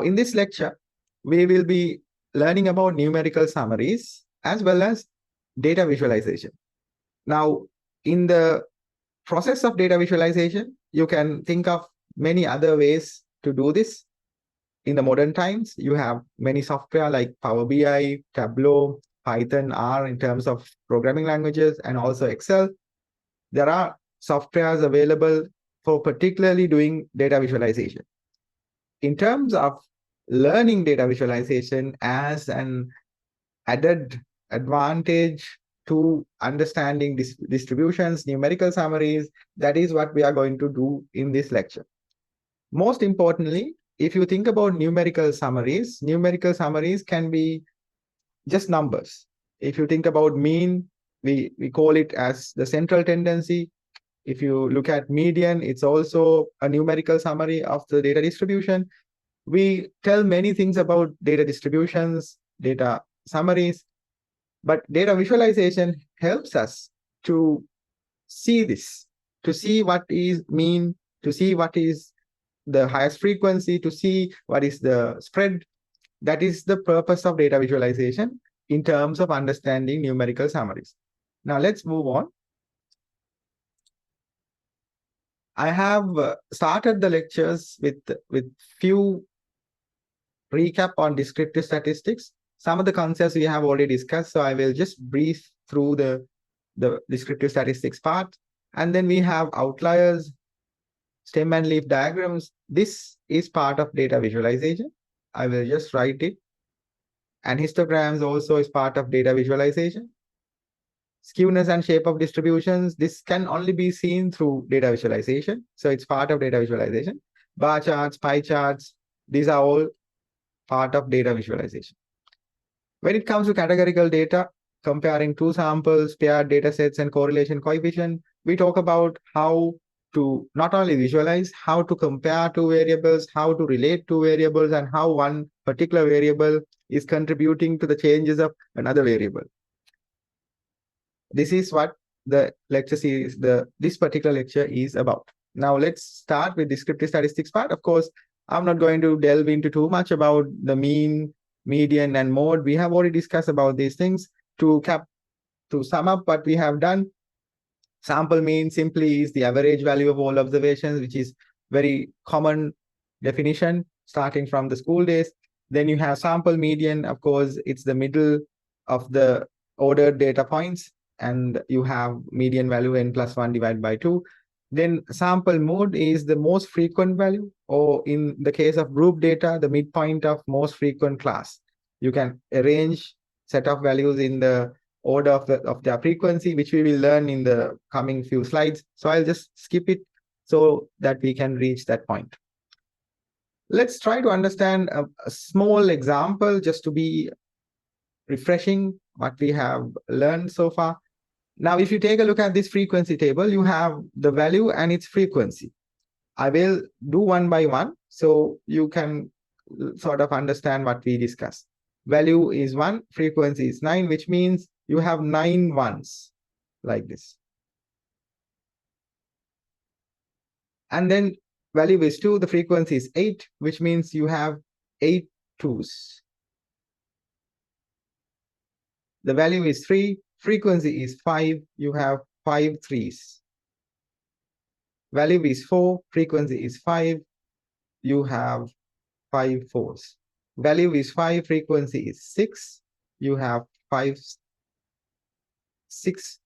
In this lecture, we will be learning about numerical summaries as well as data visualization. Now, in the process of data visualization, you can think of many other ways to do this. In the modern times, you have many software like Power BI, Tableau, Python, R in terms of programming languages, and also Excel. There are softwares available for particularly doing data visualization. In terms of learning data visualization as an added advantage to understanding distributions, numerical summaries, that is what we are going to do in this lecture. Most importantly, if you think about numerical summaries can be just numbers. If you think about mean, we call it as the central tendency. If you look at median, it's also a numerical summary of the data distribution. We tell many things about data distributions, data summaries, but data visualization helps us to see this, to see what is mean, to see what is the highest frequency, to see what is the spread. That is the purpose of data visualization in terms of understanding numerical summaries. Now let's move on. I have started the lectures with few recap on descriptive statistics. Some of the concepts we have already discussed, so I will just brief through the descriptive statistics part. And then we have outliers, stem and leaf diagrams. This is part of data visualization. I will just write it. And histograms also is part of data visualization. Skewness and shape of distributions, this can only be seen through data visualization. So it's part of data visualization. Bar charts, pie charts, these are all part of data visualization. When it comes to categorical data, comparing two samples, paired data sets, and correlation coefficient, we talk about how to not only visualize, how to compare two variables, how to relate two variables, and how one particular variable is contributing to the changes of another variable. This is what the lecture series, this particular lecture is about. Now let's start with descriptive statistics part. Of course, I'm not going to delve into too much about the mean, median, and mode. We have already discussed about these things. To sum up what we have done, sample mean simply is the average value of all observations, which is very common definition starting from the school days. Then you have sample median. Of course, it's the middle of the ordered data points, and you have median value n plus 1 divided by 2. Then sample mode is the most frequent value, or in the case of group data, the midpoint of most frequent class. You can arrange set of values in the order of their frequency, which we will learn in the coming few slides. So I'll just skip it so that we can reach that point. Let's try to understand a small example just to be refreshing what we have learned so far. Now, if you take a look at this frequency table, you have the value and its frequency. I will do one by one so you can sort of understand what we discussed. Value is 1, frequency is 9, which means you have 9 ones like this. And then value is 2, the frequency is 8, which means you have 8 twos. The value is 3, frequency is 5, you have 5 threes. Value is 4, frequency is 5, you have 5 fours. Value is 5, frequency is 6, you have 6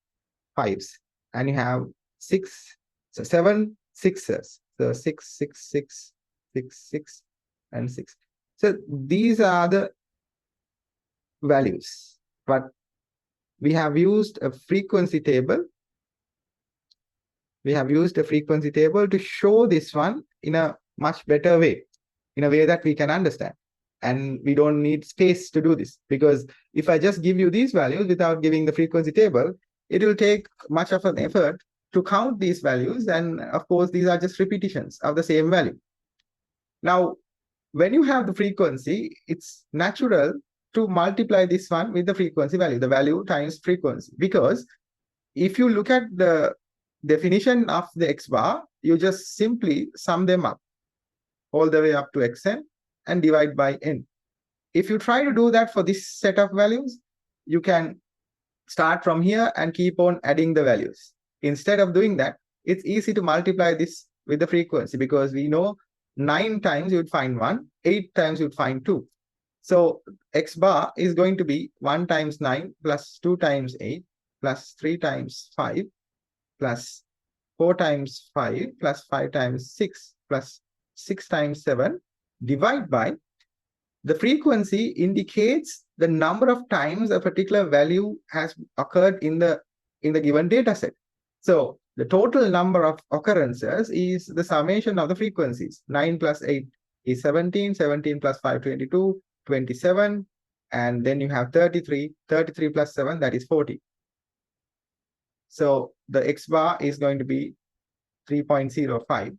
fives. And you have 7 sixes. So 6, 6, 6, 6, 6, and 6. So these are the values. But we have used a frequency table. We have used a frequency table to show this one in a much better way, in a way that we can understand. And we don't need space to do this, because if I just give you these values without giving the frequency table, it will take much of an effort to count these values. And of course, these are just repetitions of the same value. Now, when you have the frequency, it's natural to multiply this one with the frequency value, the value times frequency. Because if you look at the definition of the x bar, you just simply sum them up all the way up to xn. and divide by n. If you try to do that for this set of values, you can start from here and keep on adding the values. Instead of doing that, it's easy to multiply this with the frequency, because we know 9 times you would find 1, 8 times you would find 2. So x bar is going to be 1 times 9 plus 2 times 8 plus 3 times 5 plus 4 times 5 plus 5 times 6 plus 6 times 7 divide by the frequency indicates the number of times a particular value has occurred in the given data set. So the total number of occurrences is the summation of the frequencies. 9 plus 8 is 17, 17 plus 5, 22, 27, and then you have 33, 33 plus 7, that is 40. So the x bar is going to be 3.05.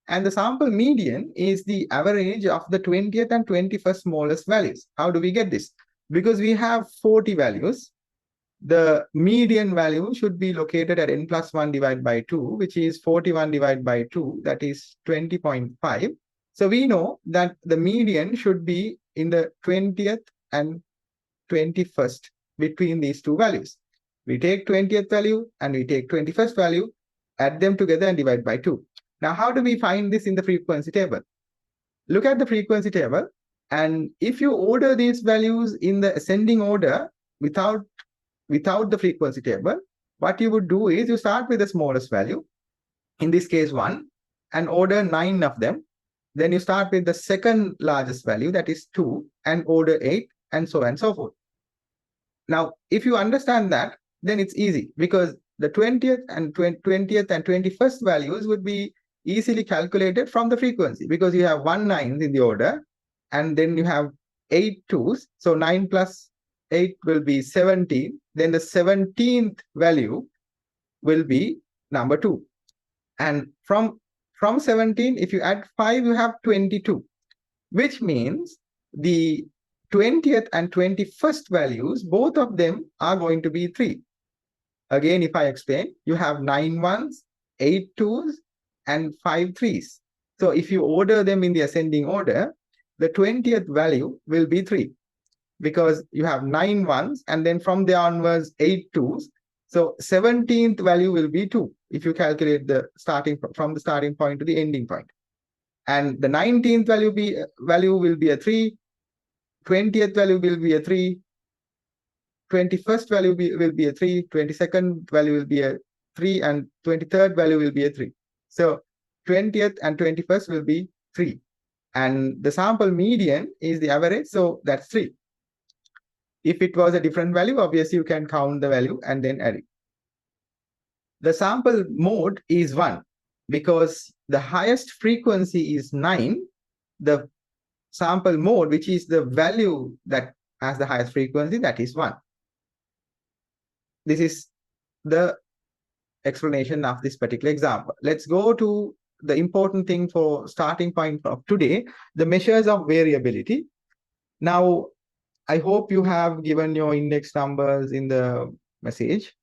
And the sample median is the average of the 20th and 21st smallest values. How do we get this? Because we have 40 values, the median value should be located at n plus 1 divided by 2, which is 41 divided by 2, that is 20.5. So we know that the median should be in the 20th and 21st between these two values. We take 20th value and we take 21st value, add them together and divide by 2. Now, how do we find this in the frequency table? Look at the frequency table, and if you order these values in the ascending order without the frequency table, what you would do is you start with the smallest value, in this case 1, and order 9 of them. Then you start with the second largest value, that is 2, and order 8, and so on and so forth. Now, if you understand that, then it's easy, because the 20th and 21st values would be easily calculated from the frequency, because you have 1 9 in the order, and then you have 8 2s. So 9 plus 8 will be 17. Then the 17th value will be number 2. And from 17, if you add 5, you have 22, which means the 20th and 21st values, both of them are going to be 3. Again, if I explain, you have 9 1s, 8 2s, and 5 3s. So if you order them in the ascending order, the 20th value will be 3, because you have 9 1s, and then from there onwards 8 2s. So 17th value will be 2 if you calculate the starting from the starting point to the ending point. And the 19th value will be a 3, 20th value will be a 3, 21st value will be a 3, 22nd value will be a 3, and 23rd value will be a 3. So 20th and 21st will be 3. And the sample median is the average, so that's 3. If it was a different value, obviously you can count the value and then add it. The sample mode is 1, because the highest frequency is 9. The sample mode, which is the value that has the highest frequency, that is 1. This is the explanation of this particular example. Let's go to the important thing for starting point of today, the measures of variability. Now, I hope you have given your index numbers in the message.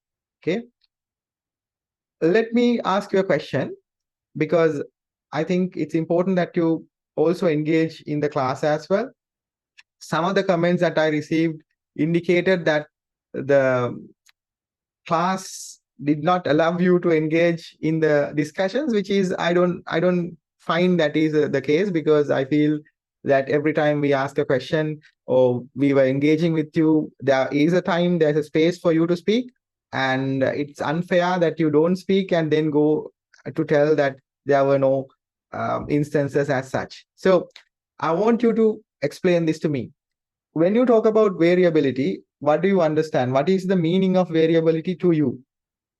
Okay. Let me ask you a question, because I think it's important that you also engage in the class as well. Some of the comments that I received indicated that the class did not allow you to engage in the discussions, which is I don't find that is the case, because I feel that every time we ask a question or we were engaging with you, there is a time, there's a space for you to speak, and it's unfair that you don't speak and then go to tell that there were no instances as such. So I want you to explain this to me. When you talk about variability, what do you understand? What is the meaning of variability to you?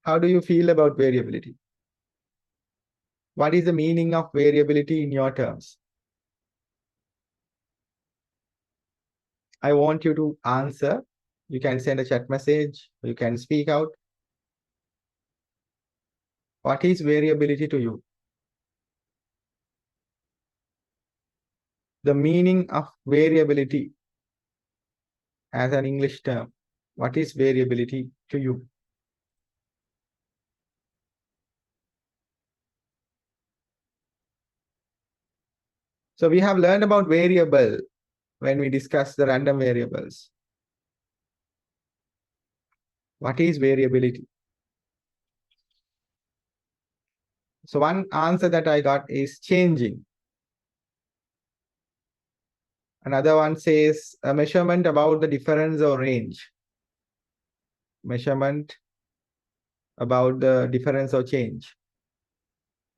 How do you feel about variability? What is the meaning of variability in your terms? I want you to answer. You can send a chat message, you can speak out. What is variability to you? The meaning of variability as an English term. What is variability to you? So we have learned about variable when we discuss the random variables. What is variability? So one answer that I got is changing. Another one says a measurement about the difference or range. Measurement about the difference or change.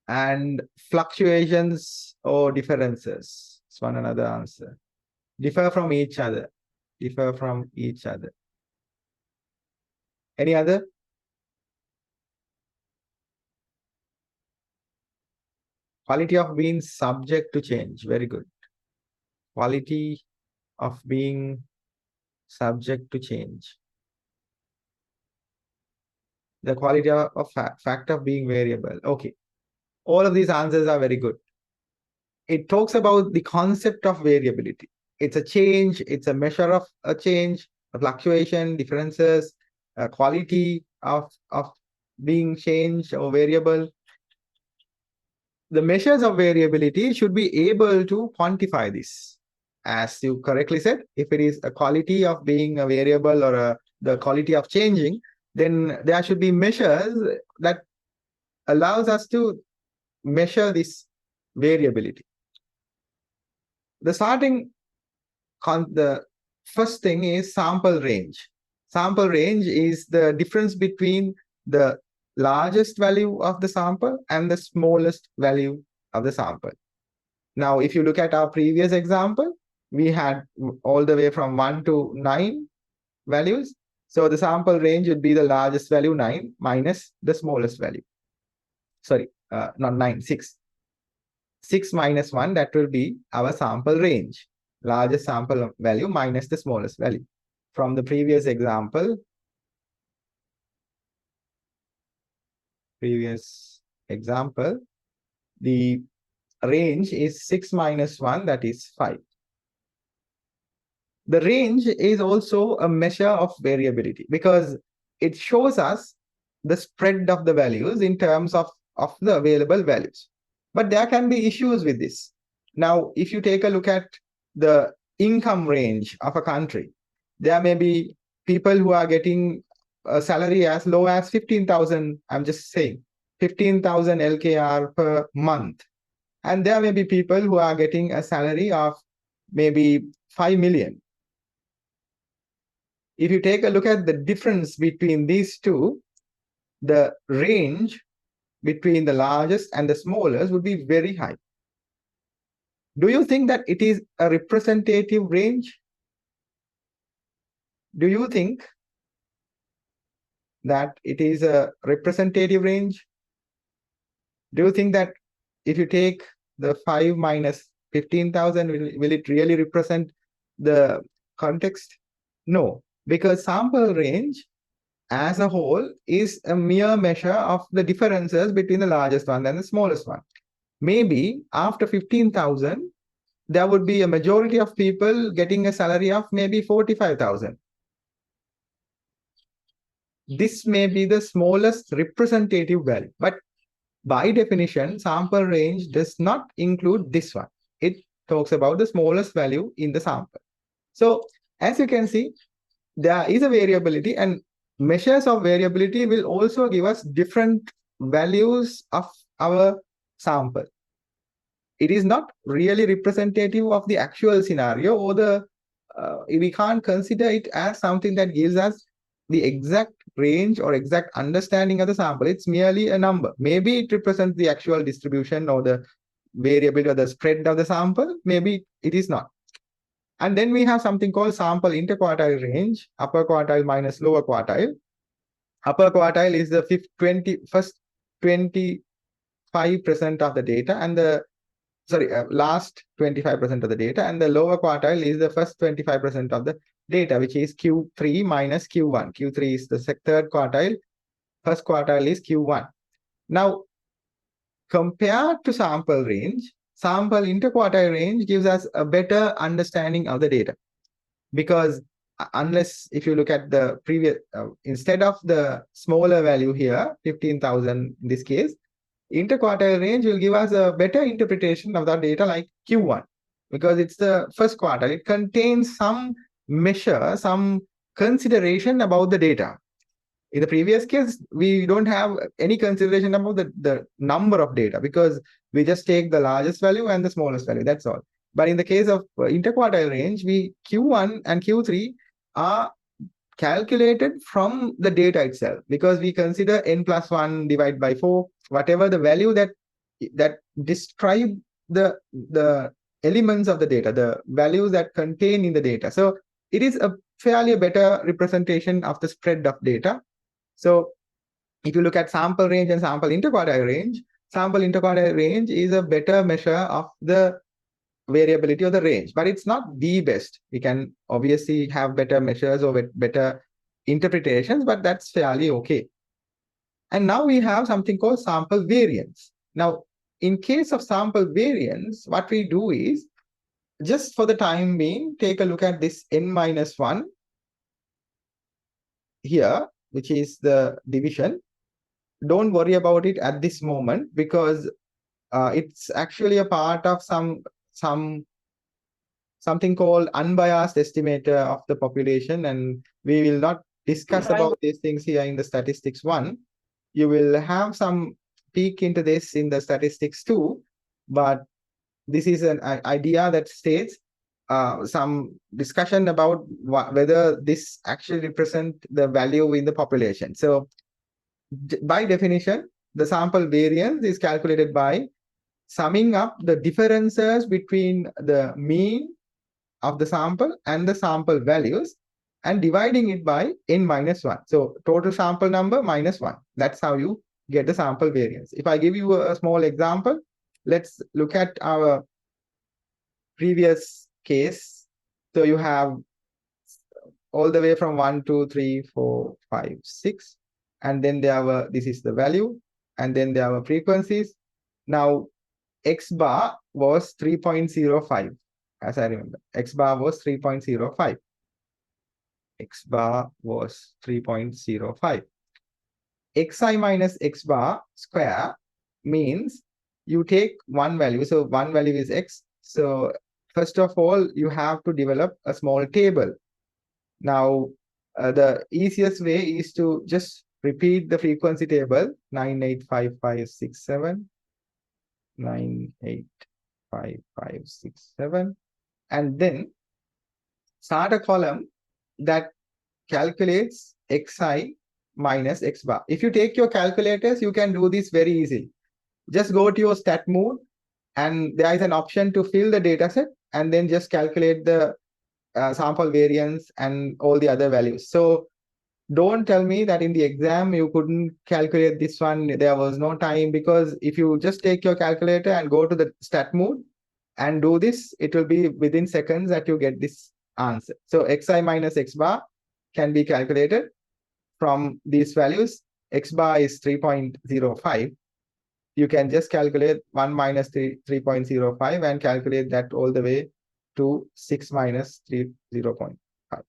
And fluctuations or differences. It's one another answer. Differ from each other. Differ from each other. Any other? Quality of being subject to change. Very good. Quality of being subject to change. The quality of fact of being variable. Okay. All of these answers are very good. It talks about the concept of variability. It's a change, it's a measure of a change, a fluctuation, differences, a quality of being changed or variable. The measures of variability should be able to quantify this. As you correctly said, if it is a quality of being a variable or the quality of changing, then there should be measures that allows us to measure this variability. The first thing is sample range. Sample range is the difference between the largest value of the sample and the smallest value of the sample. Now, if you look at our previous example, we had all the way from 1 to 9 values. So the sample range would be the largest value 9 minus the smallest value. Sorry, not 9, 6. 6 minus 1, that will be our sample range. Largest sample value minus the smallest value. From the previous example, the range is 6 minus 1, that is 5. The range is also a measure of variability because it shows us the spread of the values in terms of the available values. But there can be issues with this. Now, if you take a look at the income range of a country, there may be people who are getting a salary as low as 15,000, I'm just saying, 15,000 LKR per month. And there may be people who are getting a salary of maybe 5 million. If you take a look at the difference between these two, the range between the largest and the smallest would be very high. Do you think that it is a representative range? Do you think that it is a representative range? Do you think that if you take the 5 minus 15,000, will it really represent the context? No, because sample range as a whole is a mere measure of the differences between the largest one and the smallest one. Maybe after 15,000, there would be a majority of people getting a salary of maybe 45,000. This may be the smallest representative value, but by definition, sample range does not include this one. It talks about the smallest value in the sample. So as you can see, there is a variability, and measures of variability will also give us different values of our sample. It is not really representative of the actual scenario, or we can't consider it as something that gives us the exact range or exact understanding of the sample. It's merely a number. Maybe it represents the actual distribution or the variability or the spread of the sample. Maybe it is not. And then we have something called sample interquartile range, upper quartile minus lower quartile. Upper quartile is the first 25% of the data, and last 25% of the data, and the lower quartile is the first 25% of the data, which is Q3 minus Q1. Q3 is the third quartile, first quartile is Q1. Now, compared to sample range, sample interquartile range gives us a better understanding of the data. Because if you look at the previous, instead of the smaller value here, 15,000 in this case, interquartile range will give us a better interpretation of the data like Q1. because it's the first quarter. It contains some measure, some consideration about the data. In the previous case, we don't have any consideration about the number of data because we just take the largest value and the smallest value. That's all. But in the case of interquartile range, Q1 and Q3 are calculated from the data itself because we consider n plus 1 divided by 4, whatever the value that describe the elements of the data, the values that contain in the data. So it is a fairly better representation of the spread of data. So if you look at sample range and sample interquartile range is a better measure of the variability of the range, but it's not the best. We can obviously have better measures or better interpretations, but that's fairly okay. And now we have something called sample variance. Now, in case of sample variance, what we do is, just for the time being, take a look at this n minus 1 here, which is the division. Don't worry about it at this moment because it's actually a part of something called unbiased estimator of the population, and we will not discuss about these things here in the statistics 1. You will have some peek into this in the statistics 2, but this is an idea that states some discussion about whether this actually represent the value in the population. So by definition, the sample variance is calculated by summing up the differences between the mean of the sample and the sample values and dividing it by n minus 1. So total sample number minus 1. That's how you get the sample variance. If I give you a small example, let's look at our previous case. So you have all the way from 1, 2, 3, 4, 5, 6. And then there were, this is the value. And then there were frequencies. Now, X bar was 3.05. As I remember, X bar was 3.05. X bar was 3.05. Xi minus X bar square means you take one value. So one value is X. So first of all, you have to develop a small table. Now, the easiest way is to just repeat the frequency table 985567, 985567, and then start a column that calculates Xi minus X bar. If you take your calculators, you can do this very easily. Just go to your stat mode, and there is an option to fill the data set, and then just calculate the sample variance and all the other values. So don't tell me that in the exam you couldn't calculate this one, there was no time, because if you just take your calculator and go to the stat mode and do this, it will be within seconds that you get this answer. So Xi minus X bar can be calculated from these values. X bar is 3.05. You can just calculate 1 minus 3.05 and calculate that all the way to 6 minus 0.5.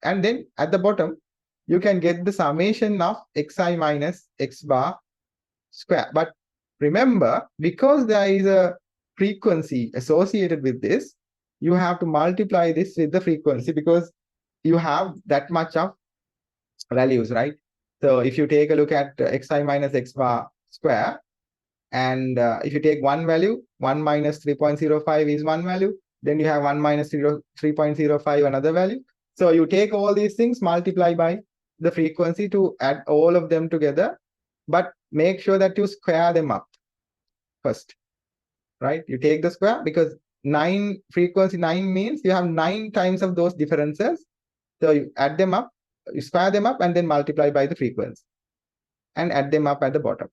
And then at the bottom, you can get the summation of Xi minus X bar square. But remember, because there is a frequency associated with this, you have to multiply this with the frequency because you have that much of values, right? So if you take a look at Xi minus X bar square, and if you take one value, 1 minus 3.05 is one value, then you have 1 minus 3.05 another value. So you take all these things, multiply by the frequency to add all of them together, but make sure that you square them up first, right? You take the square because frequency 9 means you have 9 times of those differences. So you add them up, you square them up, and then multiply by the frequency and add them up at the bottom.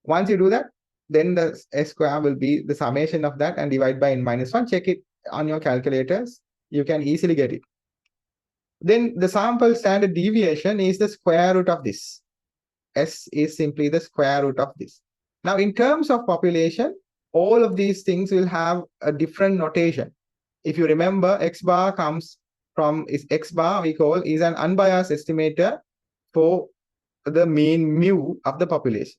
Once you do that, then the S square will be the summation of that and divide by n minus 1. Check it on your calculators. You can easily get it. Then the sample standard deviation is the square root of this. S is simply the square root of this. Now, in terms of population, all of these things will have a different notation. If you remember, X bar comes from X bar we call is an unbiased estimator for the mean mu of the population.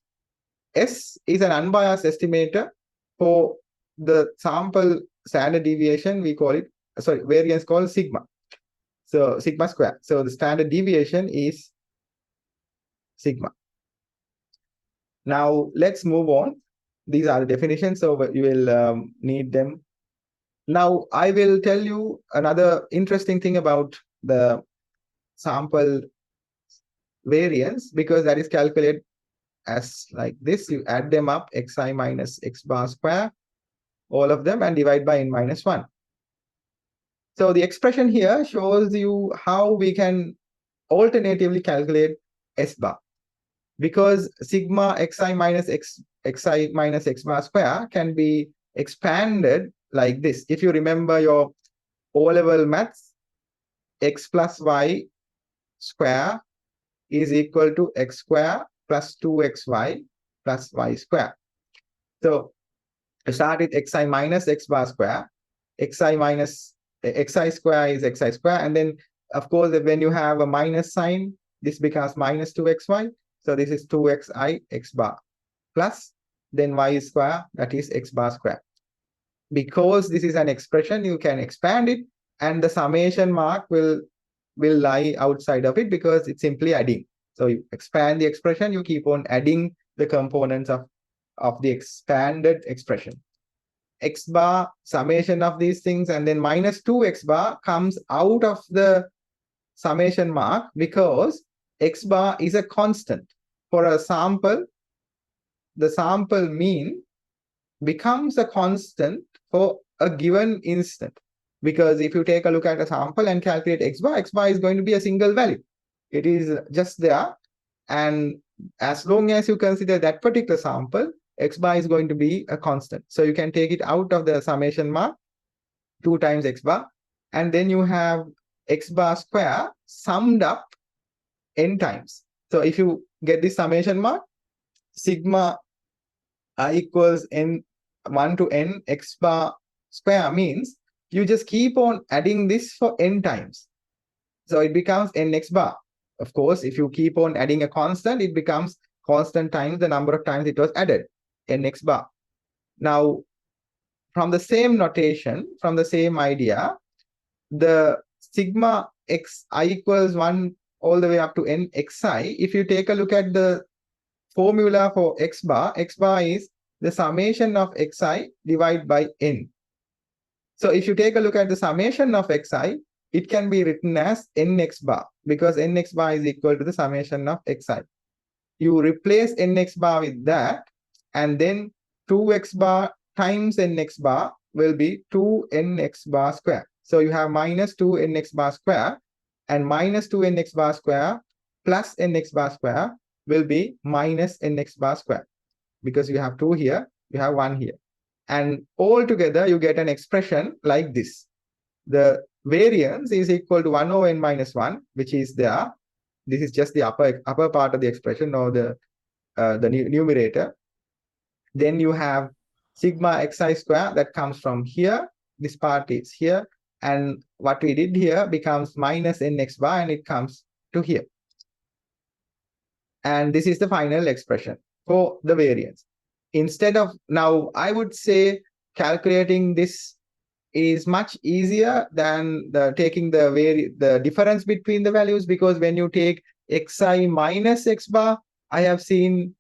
S is an unbiased estimator for the sample standard deviation, we call it, variance called sigma. So sigma square. So the standard deviation is sigma. Now let's move on. These are the definitions, so you will need them. Now I will tell you another interesting thing about the sample variance, because that is calculated as like this. You add them up, xi minus x bar square, all of them, and divide by n minus 1. So the expression here shows you how we can alternatively calculate S bar, because sigma xi minus x bar square can be expanded like this. If you remember your O-level maths, x plus y square is equal to x square plus 2xy plus y square. So start with xi minus x bar square. Xi minus xi square is xi square, and then of course when you have a minus sign, this becomes minus 2xy. So this is 2xi x bar plus then y square, that is x bar square. Because this is an expression, you can expand it, and the summation mark will lie outside of it because it's simply adding. So you expand the expression, you keep on adding the components of the expanded expression. X bar, summation of these things, and then minus 2x bar comes out of the summation mark because x bar is a constant. For a sample, the sample mean becomes a constant for a given instant. Because if you take a look at a sample and calculate x bar is going to be a single value. It is just there. And as long as you consider that particular sample, x bar is going to be a constant. So you can take it out of the summation mark, 2 times x bar, and then you have x bar square summed up n times. So if you get this summation mark, sigma I equals n 1 to n x bar square means you just keep on adding this for n times. So it becomes n x bar. Of course, if you keep on adding a constant, it becomes constant times the number of times it was added, n x bar. Now, from the same notation, from the same idea, the sigma xi equals 1 all the way up to n xi, if you take a look at the formula for x bar is the summation of xi divided by n. So if you take a look at the summation of xi, it can be written as nx bar, because nx bar is equal to the summation of xi. You replace nx bar with that, and then 2x bar times nx bar will be 2nx bar square. So you have minus 2nx bar square, and minus 2nx bar square plus nx bar square will be minus nx bar square. Because you have 2 here, you have 1 here. And all together, you get an expression like this. The variance is equal to 1 over n minus 1, which is there. This is just the upper part of the expression, or the numerator. Then you have sigma xi square that comes from here. This part is here. And what we did here becomes minus nx bar, and it comes to here. And this is the final expression for the variance. Instead of, now I would say calculating this is much easier than taking the difference between the values, because when you take xi minus x bar, I have seen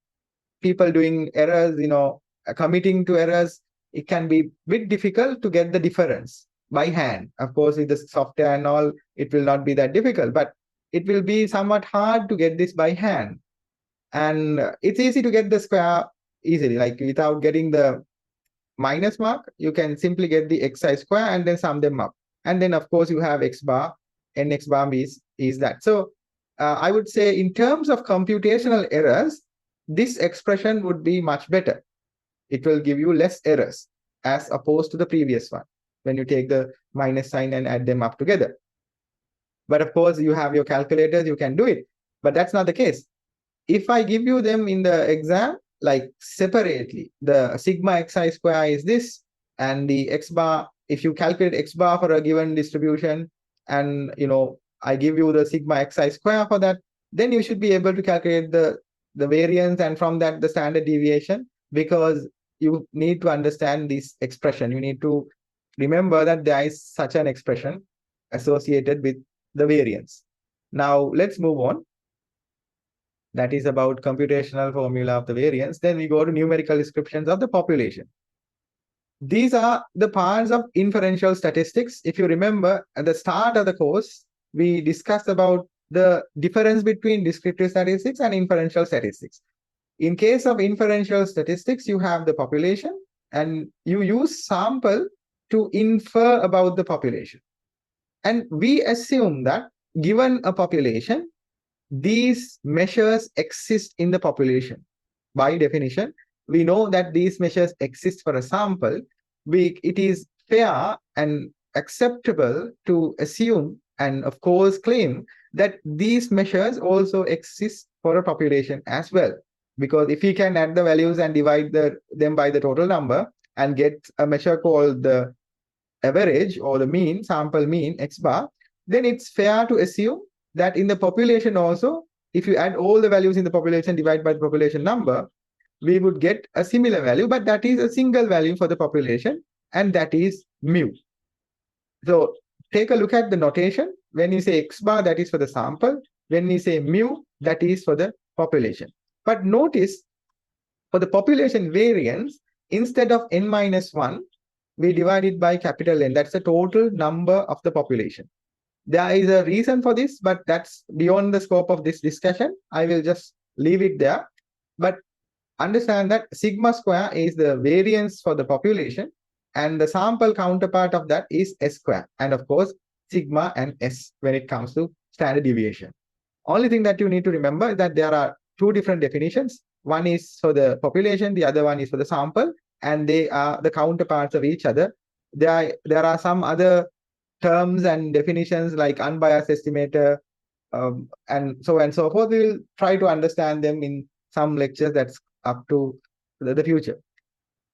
people doing errors, committing to errors. It can be a bit difficult to get the difference by hand. Of course, with the software and all, it will not be that difficult, but it will be somewhat hard to get this by hand. And it's easy to get the square easily, like without getting the minus mark, you can simply get the xi square and then sum them up. And then of course you have x bar, nx bar is that. So I would say in terms of computational errors, this expression would be much better. It will give you less errors as opposed to the previous one, when you take the minus sign and add them up together. But of course, you have your calculators, you can do it. But that's not the case. If I give you them in the exam, like separately, the sigma xi square is this, and the x bar, if you calculate x bar for a given distribution, and I give you the sigma xi square for that, then you should be able to calculate the variance, and from that the standard deviation, because you need to understand this expression. You need to remember that there is such an expression associated with the variance. Now let's move on. That is about computational formula of the variance. Then we go to numerical descriptions of the population. These are the parts of inferential statistics. If you remember, at the start of the course, we discussed about the difference between descriptive statistics and inferential statistics. In case of inferential statistics, you have the population and you use sample to infer about the population. And we assume that given a population, these measures exist in the population. By definition, we know that these measures exist for a sample. It is fair and acceptable to assume and of course claim that these measures also exist for a population as well. Because if we can add the values and divide them by the total number and get a measure called the average or the mean, sample mean, x bar, then it's fair to assume that in the population also, if you add all the values in the population divided by the population number, we would get a similar value, but that is a single value for the population, and that is mu. So take a look at the notation. When you say x bar, that is for the sample. When we say mu, that is for the population. But notice, for the population variance, instead of n minus 1, we divide it by capital N. That's the total number of the population. There is a reason for this, but that's beyond the scope of this discussion. I will just leave it there. But understand that sigma square is the variance for the population, and the sample counterpart of that is S square. And of course, sigma and S when it comes to standard deviation. Only thing that you need to remember is that there are two different definitions. One is for the population, the other one is for the sample, and they are the counterparts of each other. There are some other terms and definitions like unbiased estimator, and so on and so forth. We'll try to understand them in some lectures that's up to the future.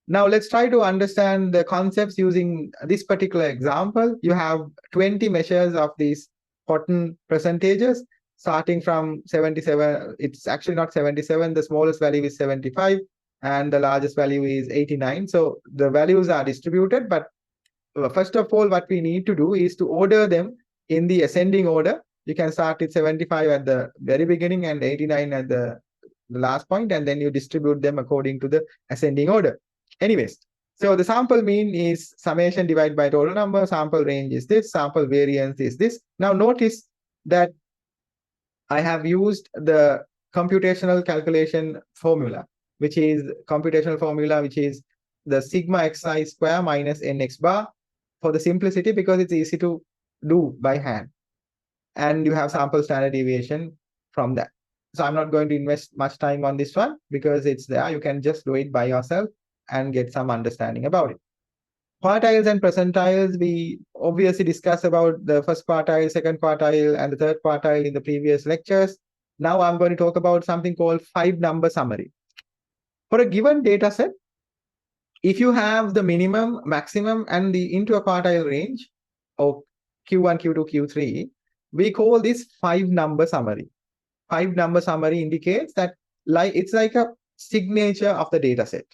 Now let's try to understand the concepts using this particular example. You have 20 measures of these cotton percentages starting from 77. It's actually not 77. The smallest value is 75 and the largest value is 89. So the values are distributed, but first of all, what we need to do is to order them in the ascending order. You can start with 75 at the very beginning and 89 at the last point, and then you distribute them according to the ascending order. Anyways, so the sample mean is summation divided by total number, sample range is this, sample variance is this. Now notice that I have used the computational calculation formula, which is the sigma xi square minus nx bar, for the simplicity, because it's easy to do by hand. And you have sample standard deviation from that. So I'm not going to invest much time on this one because it's there. You can just do it by yourself and get some understanding about it. Quartiles and percentiles, we obviously discussed about the first quartile, second quartile, and the third quartile in the previous lectures. Now I'm going to talk about something called 5-number summary. For a given data set, if you have the minimum, maximum, and the interquartile range of Q1, Q2, Q3, we call this 5-number summary. 5-number summary indicates that it's like a signature of the data set.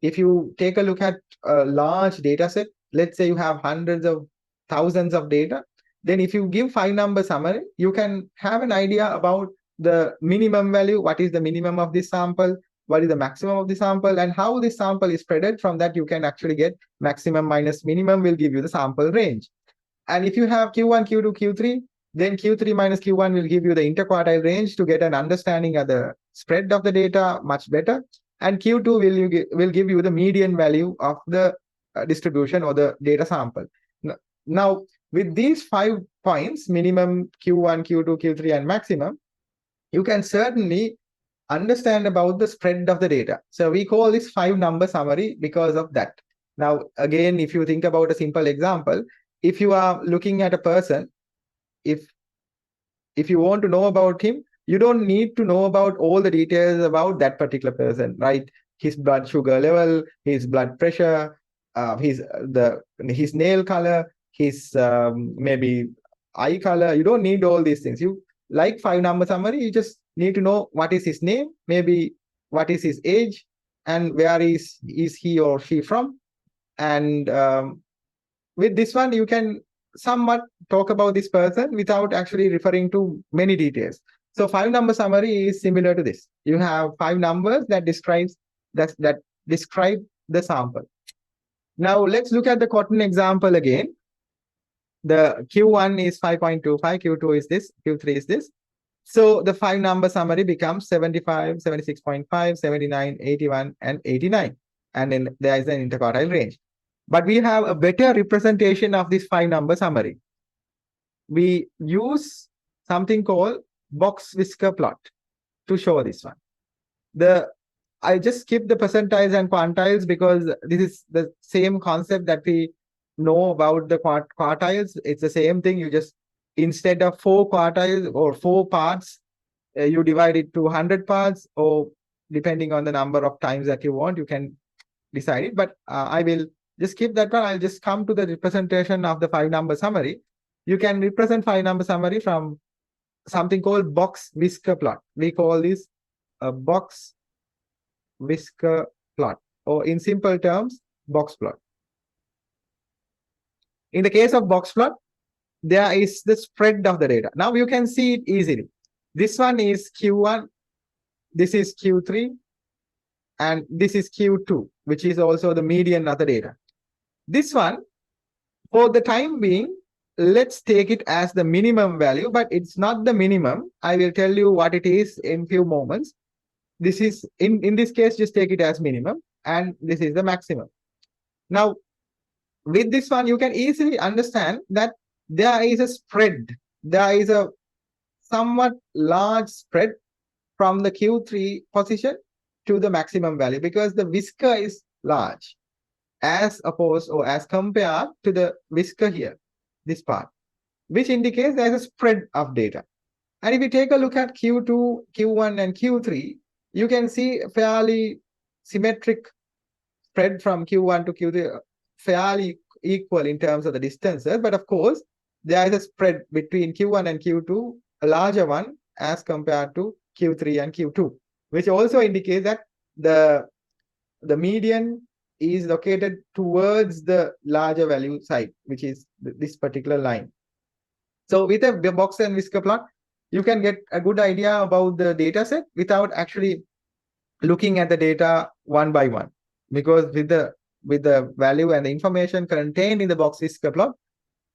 If you take a look at a large data set, let's say you have hundreds of thousands of data, then if you give 5-number summary, you can have an idea about the minimum value, what is the minimum of this sample, what is the maximum of the sample, and how this sample is spreaded. From that, you can actually get maximum minus minimum will give you the sample range. And if you have Q1, Q2, Q3, then Q3 minus Q1 will give you the interquartile range to get an understanding of the spread of the data much better. And Q2 will give you the median value of the distribution or the data sample. Now, with these 5 points, minimum, Q1, Q2, Q3, and maximum, you can certainly understand about the spread of the data. So we call this 5-number summary because of that. Now, again, if you think about a simple example, if you are looking at a person, if you want to know about him, you don't need to know about all the details about that particular person, right? His blood sugar level, his blood pressure, his nail color, his maybe eye color. You don't need all these things. You like 5-number summary, you just need to know what is his name, maybe what is his age, and where is he or she from, and with this one, you can somewhat talk about this person without actually referring to many details. So 5-number summary is similar to this. You have 5 numbers that describe the sample. Now let's look at the cotton example again. The Q1 is 5.25, Q2 is this, Q3 is this. So the 5-number summary becomes 75, 76.5, 79, 81, and 89. And then there is an interquartile range. But we have a better representation of this 5-number summary. We use something called box whisker plot to show this one. I just skip the percentiles and quantiles because this is the same concept that we know about the quartiles. It's the same thing. You just, instead of 4 quartiles or 4 parts, you divide it to 100 parts, or depending on the number of times that you want, you can decide it. But I will just skip that one. I'll just come to the representation of the 5-number summary. You can represent 5-number summary from something called box whisker plot. We call this a box whisker plot, or in simple terms, box plot. In the case of box plot, there is the spread of the data. Now you can see it easily. This one is Q1, this is Q3, and this is Q2, which is also the median of the data. This one, for the time being, let's take it as the minimum value, but it's not the minimum. I will tell you what it is in few moments. This is, in this case, just take it as minimum, and this is the maximum. Now, with this one, you can easily understand that there is a spread. There is a somewhat large spread from the Q3 position to the maximum value, because the whisker is large as opposed, or as compared to the whisker here, this part, which indicates there's a spread of data. And if you take a look at Q2, Q1, and Q3, you can see a fairly symmetric spread from Q1 to Q3, fairly equal in terms of the distances. But of course, there is a spread between Q1 and Q2, a larger one as compared to Q3 and Q2, which also indicates that the median is located towards the larger value side, which is this particular line. So with a box and whisker plot, you can get a good idea about the data set without actually looking at the data one by one, because with the value and the information contained in the box whisker plot,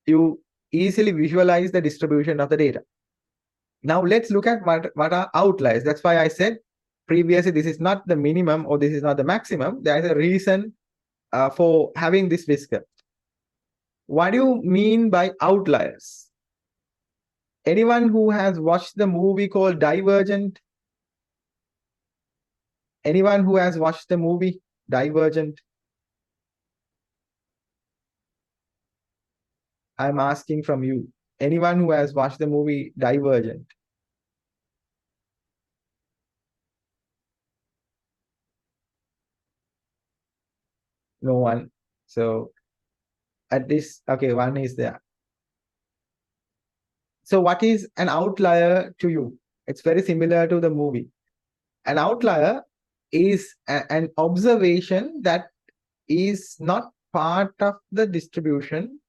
you easily visualize the distribution of the data. Now let's look at what are outliers. That's why I said previously this is not the minimum or this is not the maximum. There is a reason for having this whisker. What do you mean by outliers? Anyone who has watched the movie called Divergent? Anyone who has watched the movie Divergent? I'm asking from you. Anyone who has watched the movie Divergent? No one. So at this, okay, one is there. So what is an outlier to you? It's very similar to the movie. An outlier is an observation that is not part of the distribution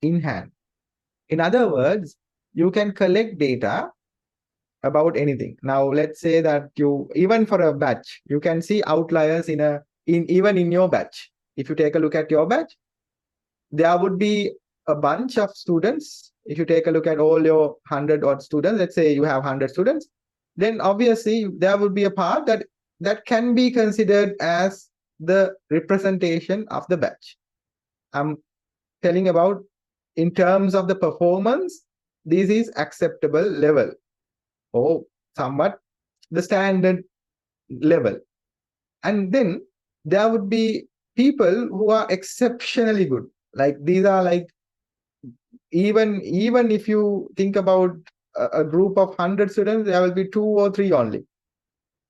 in hand. In other words, you can collect data about anything. Now, let's say that you, even for a batch, you can see outliers even in your batch. If you take a look at your batch, there would be a bunch of students. If you take a look at all your 100 odd students, let's say you have 100 students, then obviously there would be a part that can be considered as the representation of the batch. I'm telling about in terms of the performance, this is acceptable level, or somewhat the standard level. And then there would be people who are exceptionally good. Like these are like, even if you think about a group of 100 students, there will be 2 or 3 only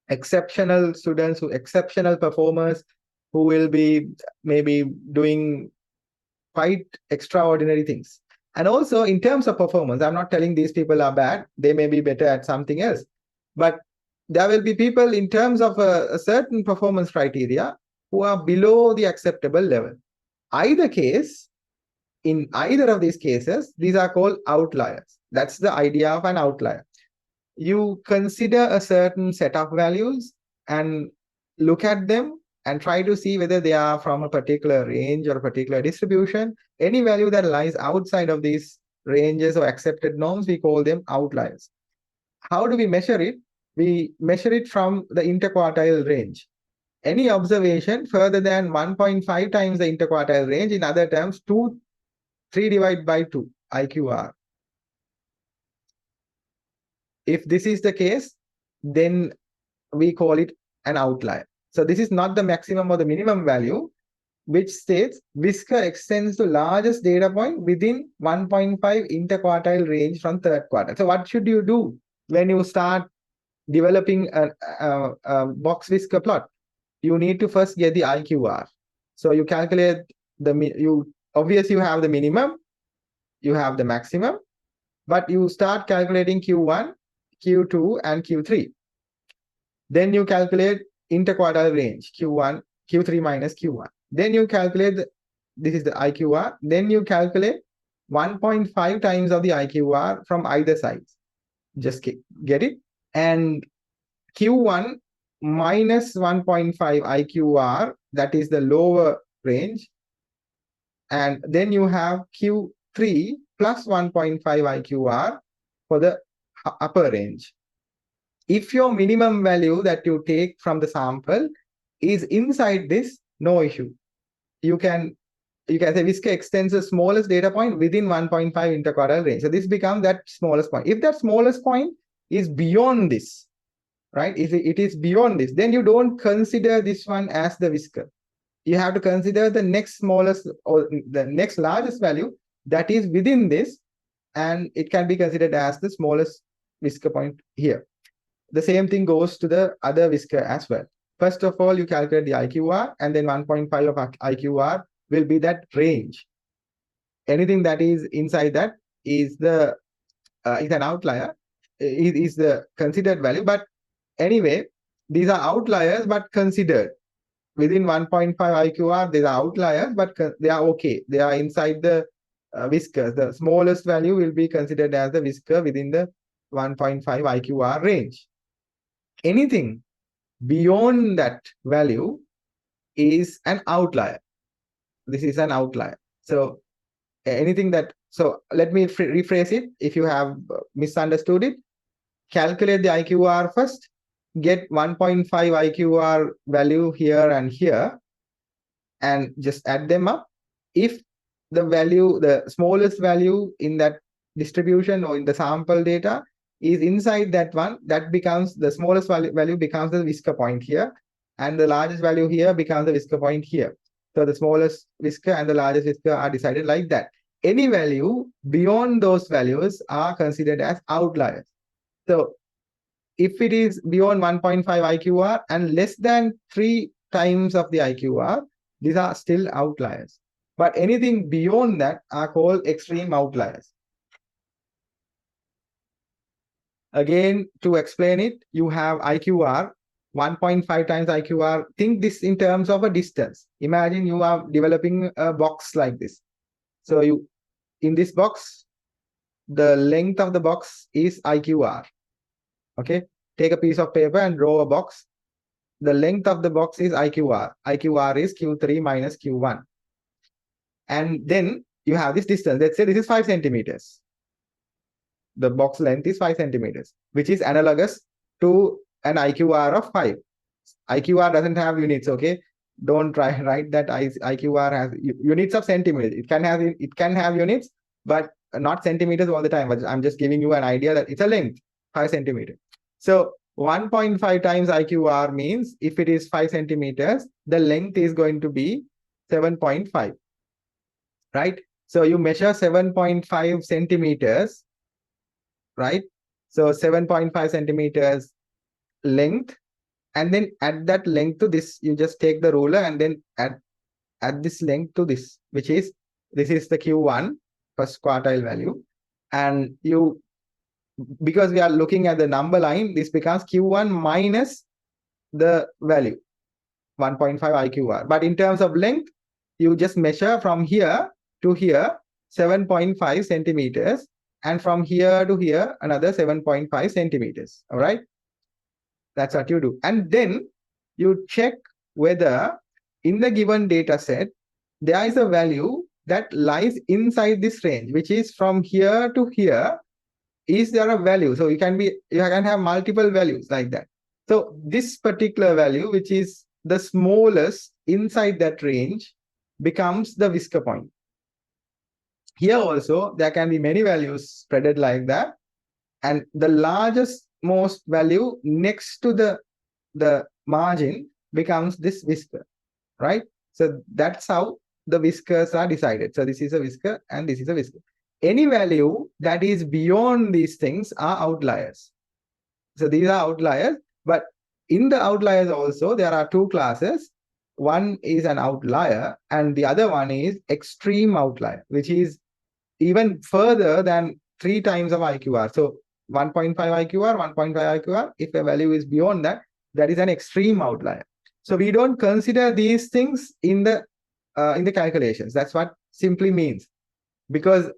exceptional students, who exceptional performers, who will be maybe doing quite extraordinary things. And also in terms of performance, I'm not telling these people are bad. They may be better at something else. But there will be people in terms of a certain performance criteria who are below the acceptable level. Either case, in either of these cases, these are called outliers. That's the idea of an outlier. You consider a certain set of values and look at them and try to see whether they are from a particular range or a particular distribution. Any value that lies outside of these ranges or accepted norms, we call them outliers. How do we measure it? We measure it from the interquartile range. Any observation further than 1.5 times the interquartile range, in other terms, 3 divided by 2, IQR. If this is the case, then we call it an outlier. So this is not the maximum or the minimum value, which states whisker extends to largest data point within 1.5 interquartile range from third quartile. So what should you do when you start developing a box whisker plot? You need to first get the IQR. So you calculate obviously you have the minimum, you have the maximum, but you start calculating Q1, Q2, and Q3. Then you calculate interquartile range, Q1, Q3 minus Q1. Then you calculate, this is the IQR. Then you calculate 1.5 times of the IQR from either side. Just get it? And Q1 minus 1.5 IQR, that is the lower range. And then you have Q3 plus 1.5 IQR for the upper range. If your minimum value that you take from the sample is inside this, no issue. You can say whisker extends the smallest data point within 1.5 interquartile range. So this becomes that smallest point. If that smallest point is beyond this, right? If it is beyond this, then you don't consider this one as the whisker. You have to consider the next smallest or the next largest value that is within this, and it can be considered as the smallest whisker point here. The same thing goes to the other whisker as well. First of all, you calculate the IQR, and then 1.5 of IQR will be that range. Anything that is inside that is the is an outlier, is the considered value. But anyway, these are outliers, but considered. Within 1.5 IQR, these are outliers, but they are okay. They are inside the whiskers. The smallest value will be considered as the whisker within the 1.5 IQR range. Anything beyond that value is an outlier. This is an outlier. So anything that, so let me rephrase it. If you have misunderstood it, calculate the IQR first, get 1.5 IQR value here and here, and just add them up. If the value, the smallest value in that distribution or in the sample data is inside that one, that becomes the smallest value becomes the whisker point here, and the largest value here becomes the whisker point here. So the smallest whisker and the largest whisker are decided like that. Any value beyond those values are considered as outliers. So if it is beyond 1.5 IQR and less than 3 times of the IQR, these are still outliers. But anything beyond that are called extreme outliers. Again, to explain it, you have IQR, 1.5 times IQR. Think this in terms of a distance. Imagine you are developing a box like this. So in this box, the length of the box is IQR. Okay, take a piece of paper and draw a box. The length of the box is IQR. IQR is Q3 minus Q1. And then you have this distance. Let's say this is 5 centimeters. The box length is 5 centimeters, which is analogous to an IQR of 5. IQR doesn't have units, okay? Don't try write that IQR has units of centimeters. It can have units, but not centimeters all the time. But I'm just giving you an idea that it's a length, 5 centimeters. So 1.5 times IQR means if it is 5 centimeters, the length is going to be 7.5, right? So you measure 7.5 centimeters, right? So 7.5 centimeters length, and then add that length to this. You just take the ruler and then add this length to this, which is, this is the Q1, first quartile value. And because we are looking at the number line, this becomes Q1 minus the value, 1.5 IQR. But in terms of length, you just measure from here to here, 7.5 centimeters, and from here to here another 7.5 centimeters. All right, that's what you do. And then you check whether in the given data set there is a value that lies inside this range, which is from here to here. Is there a value? So you can have multiple values like that. So this particular value, which is the smallest inside that range, becomes the whisker point. Here also there can be many values spreaded like that, and the largest most value next to the margin becomes this whisker, right? So that's how the whiskers are decided. So this is a whisker and this is a whisker. Any value that is beyond these things are outliers. So these are outliers, but in the outliers also there are two classes. One is an outlier and the other one is extreme outlier, which is even further than 3 times of IQR. So 1.5 IQR, 1.5 IQR, if a value is beyond that, that is an extreme outlier. So we don't consider these things in the calculations. That's what simply means. Because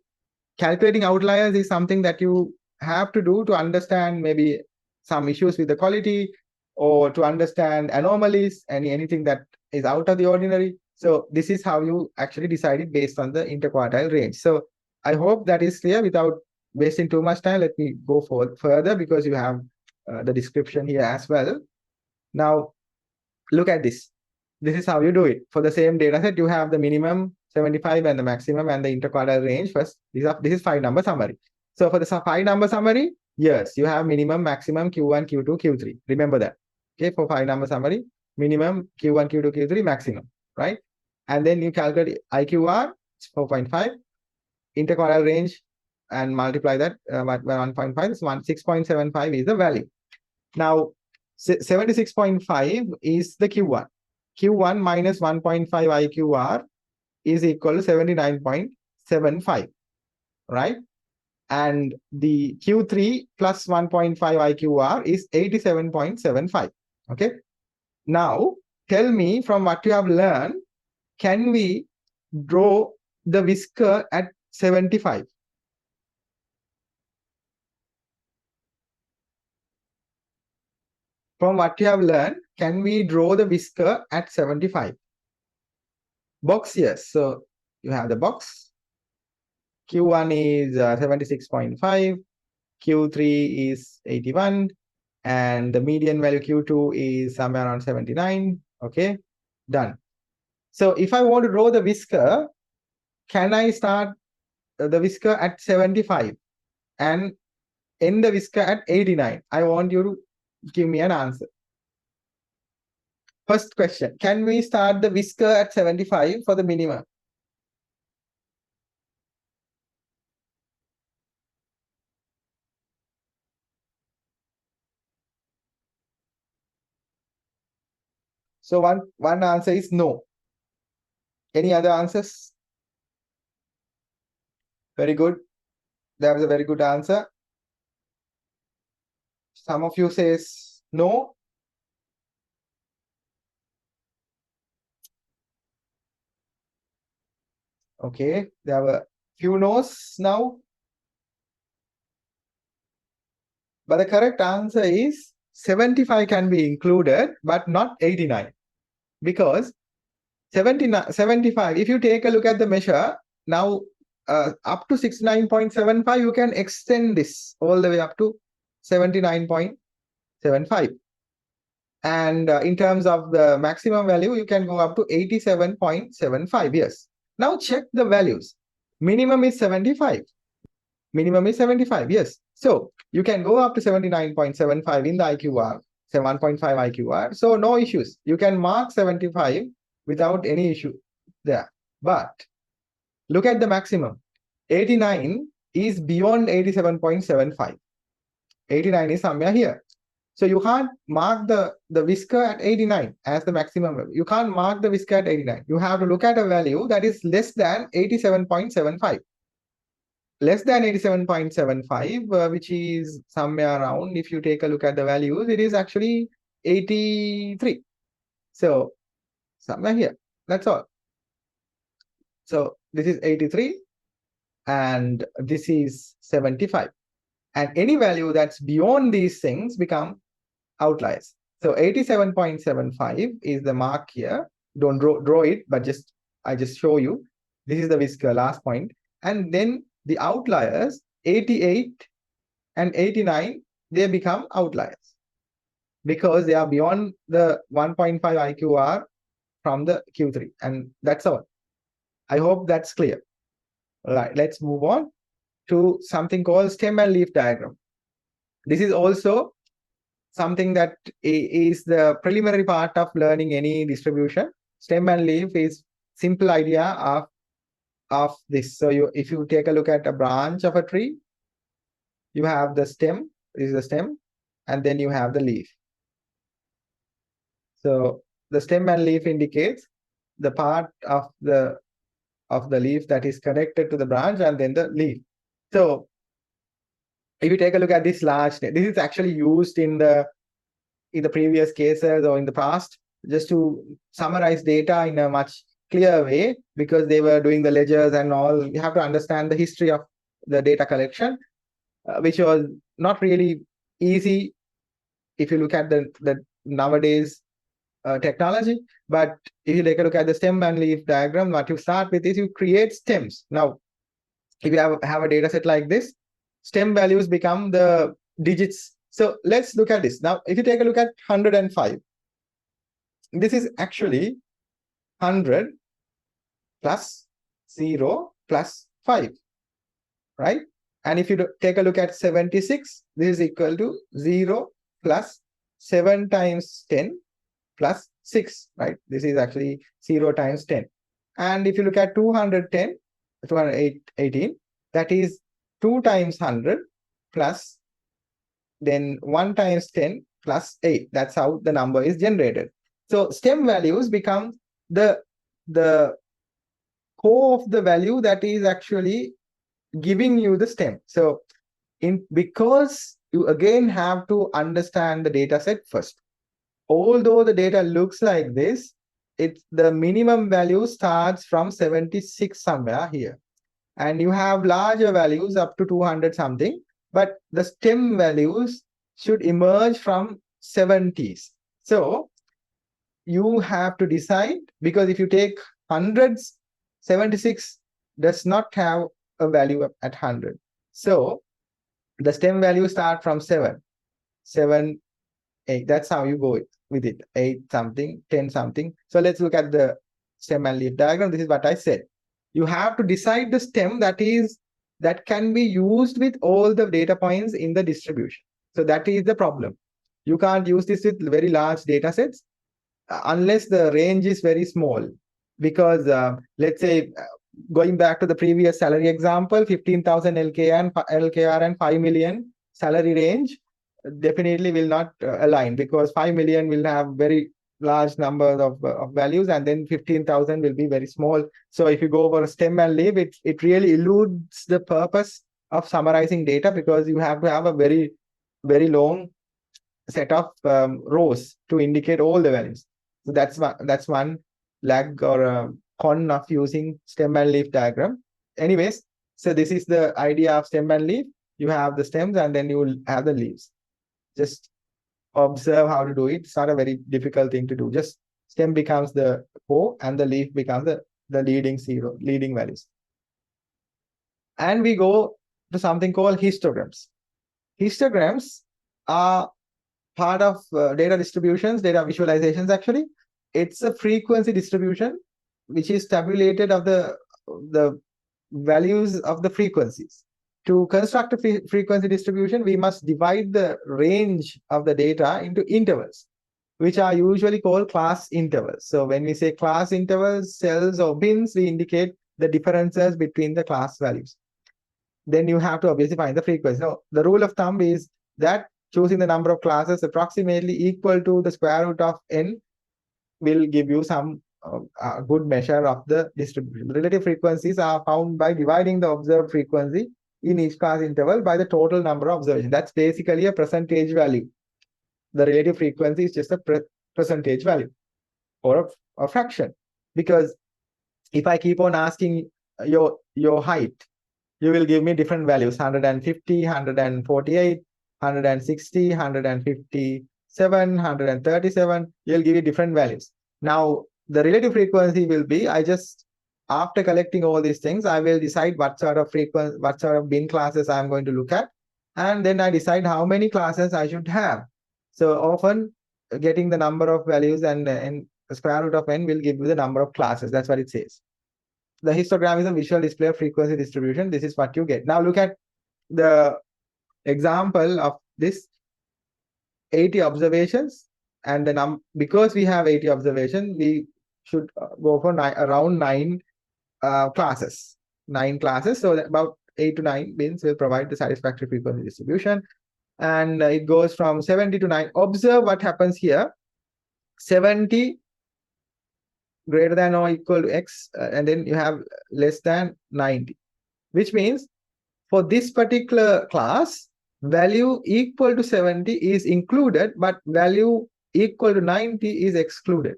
calculating outliers is something that you have to do to understand maybe some issues with the quality, or to understand anomalies, anything that is out of the ordinary. So this is how you actually decide it based on the interquartile range. So I hope that is clear. Without wasting too much time, let me go further, because you have the description here as well. Now, look at this. This is how you do it. For the same data set, you have the minimum 75 and the maximum and the interquartile range. First, this is 5-number summary. So for the 5-number summary, yes, you have minimum, maximum, Q1, Q2, Q3. Remember that. Okay, for 5-number summary, minimum, Q1, Q2, Q3, maximum, right? And then you calculate IQR, 4.5, interquartile range, and multiply that by 1.5. So 6.75 is the value. Now, 76.5 is the Q1. Q1 minus 1.5 IQR is equal to 79.75, right? And the Q3 plus 1.5 IQR is 87.75. Okay. Now, tell me, from what you have learned, can we draw the whisker at 75? From what you have learned, can we draw the whisker at 75? Box, yes. So you have the box. Q1 is 76.5, Q3 is 81, and the median value Q2 is somewhere around 79. Okay, done. So if I want to draw the whisker, can I start the whisker at 75 and end the whisker at 89? I want you to give me an answer. First question, can we start the whisker at 75 for the minimum? So one answer is no. Any other answers? Very good. That was a very good answer. Some of you says no. Okay, there were few no's now. But the correct answer is 75 can be included, but not 89. Because 75, if you take a look at the measure, now up to 69.75, you can extend this all the way up to 79.75. And in terms of the maximum value, you can go up to 87.75. Yes. Now check the values. Minimum is 75. Minimum is 75. Yes. So you can go up to 79.75 in the IQR, say 1.5 IQR. So no issues. You can mark 75 without any issue there. But look at the maximum. 89 is beyond 87.75. 89 is somewhere here. So you can't mark the whisker at 89 as the maximum value. You can't mark the whisker at 89. You have to look at a value that is less than 87.75. Less than 87.75, which is somewhere around, if you take a look at the values, it is actually 83. So somewhere here. That's all. So this is 83. and this is 75. And any value that's beyond these things become outliers. So 87.75 is the mark here. Don't draw it, but I just show you. This is the whisker, last point. And then the outliers, 88 and 89, they become outliers because they are beyond the 1.5 IQR from the Q3. And that's all. I hope that's clear. All right, let's move on to something called stem and leaf diagram. This is also something that is the preliminary part of learning any distribution. Stem and leaf is simple idea of this. So if you take a look at a branch of a tree, you have the stem, this is the stem, and then you have the leaf. So the stem and leaf indicates the part of the leaf that is connected to the branch and then the leaf. So if you take a look at this large, this is actually used in the previous cases or in the past, just to summarize data in a much clear way, because they were doing the ledgers and all. You have to understand the history of the data collection, which was not really easy if you look at the nowadays technology. But if you take a look at the stem and leaf diagram, what you start with is you create stems. Now, if you have a data set like this, stem values become the digits. So let's look at this. Now, if you take a look at 105, this is actually 100 plus 0 plus 5, right? And if you take a look at 76, this is equal to 0 plus 7 times 10 plus 6, right? This is actually 0 times 10. And if you look at 210, 218, that is 2 times 100 plus then 1 times 10 plus 8. That's how the number is generated. So stem values become the core of the value that is actually giving you the stem. So because you again have to understand the data set first. Although the data looks like this, the minimum value starts from 76 somewhere here. And you have larger values up to 200 something, but the stem values should emerge from 70s. So you have to decide, because if you take hundreds, 76 does not have a value at 100. So the stem value start from 7, 8. That's how you go with it. 8 something, 10 something. So let's look at the stem and leaf diagram. This is what I said. You have to decide the stem that can be used with all the data points in the distribution. So that is the problem. You can't use this with very large data sets unless the range is very small. Because let's say, going back to the previous salary example, 15,000 LKR and 5 million salary range definitely will not align, because 5 million will have very large number of values, and then 15,000 will be very small. So if you go for a stem and leaf, it really eludes the purpose of summarizing data, because you have to have a very, very long set of rows to indicate all the values. So that's one lag or con of using stem and leaf diagram. Anyways, so this is the idea of stem and leaf. You have the stems and then you will have the leaves. Just observe how to do it. It's not a very difficult thing to do. Just stem becomes the core and the leaf becomes the leading values. And we go to something called histograms. Histograms are part of data distributions, data visualizations actually. It's a frequency distribution which is tabulated of the values of the frequencies. To construct a frequency distribution, we must divide the range of the data into intervals, which are usually called class intervals. So when we say class intervals, cells or bins, we indicate the differences between the class values. Then you have to obviously find the frequency. Now, the rule of thumb is that choosing the number of classes approximately equal to the square root of n will give you some good measure of the distribution. The relative frequencies are found by dividing the observed frequency in each class interval by the total number of observations. That's basically a percentage value. The relative frequency is just a percentage value or a fraction. Because if I keep on asking your height, you will give me different values: 150, 148, 160, 157, 137. You'll give you different values. Now, the relative frequency will be, after collecting all these things, I will decide what sort of bin classes I'm going to look at. And then I decide how many classes I should have. So often getting the number of values and the square root of n will give you the number of classes. That's what it says. The histogram is a visual display of frequency distribution. This is what you get. Now look at the example of this 80 observations, and because we have 80 observations, we should go for around 9 classes. 9 classes. So about 8 to 9 bins will provide the satisfactory frequency distribution. And it goes from 70 to 9. Observe what happens here. 70 greater than or equal to x, and then you have less than 90, which means for this particular class, value equal to 70 is included, but value equal to 90 is excluded.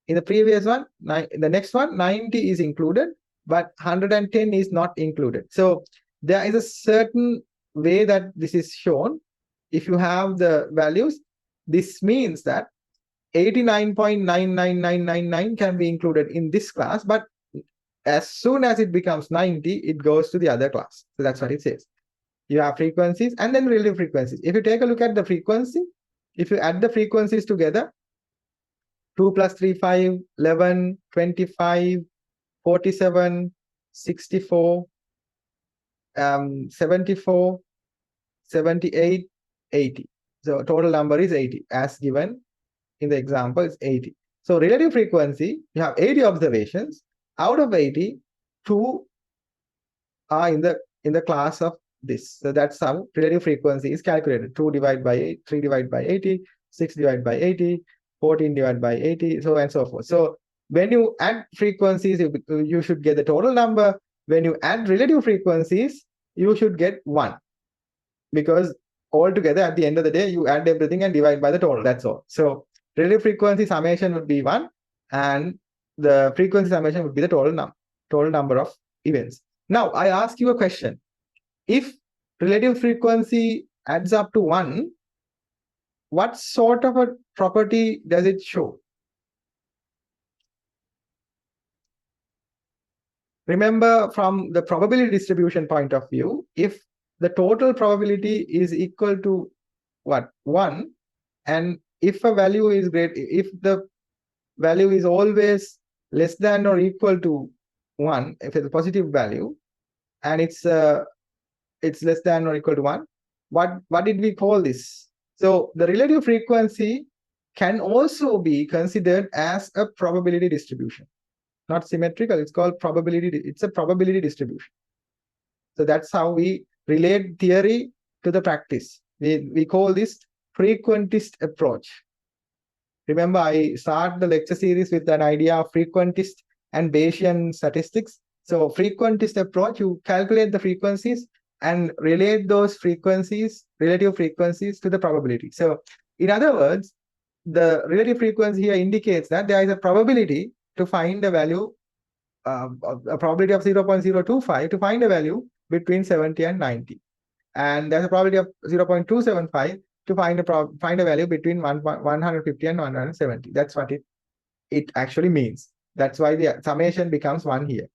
In the previous one, the next one, 90 is included, but 110 is not included. So there is a certain way that this is shown. If you have the values, this means that 89.99999 can be included in this class, but as soon as it becomes 90, it goes to the other class. So that's what it says. You have frequencies and then relative frequencies. If you take a look at the frequency, if you add the frequencies together, 2 plus 3, 5, 11, 25, 47, 64, 74, 78, 80. So total number is 80, as given in the example is 80. So relative frequency, you have 80 observations. Out of 80, 2 are in the class of this. So that's how relative frequency is calculated. 2 divided by 8, 3 divided by 80, 6 divided by 80, 14 divided by 80, so on and so forth. So when you add frequencies, you should get the total number. When you add relative frequencies, you should get 1. Because altogether, at the end of the day, you add everything and divide by the total. That's all. So relative frequency summation would be 1, and the frequency summation would be the total number of events. Now, I ask you a question. If relative frequency adds up to 1, what sort of a property does it show? Remember, from the probability distribution point of view, if the total probability is equal to what? 1, and if a value is if the value is always less than or equal to 1, if it's a positive value, and it's less than or equal to 1, what did we call this? So the relative frequency can also be considered as a probability distribution. Not symmetrical, it's called probability. It's a probability distribution. So that's how we relate theory to the practice. We call this frequentist approach. Remember, I start the lecture series with an idea of frequentist and Bayesian statistics. So frequentist approach, you calculate the frequencies and relate those frequencies, relative frequencies, to the probability. So in other words, the relative frequency here indicates that there is a probability to find a value, a probability of 0.025 to find a value between 70 and 90. And there's a probability of 0.275 to find a value between 150 and 170. That's what it actually means. That's why the summation becomes 1 here.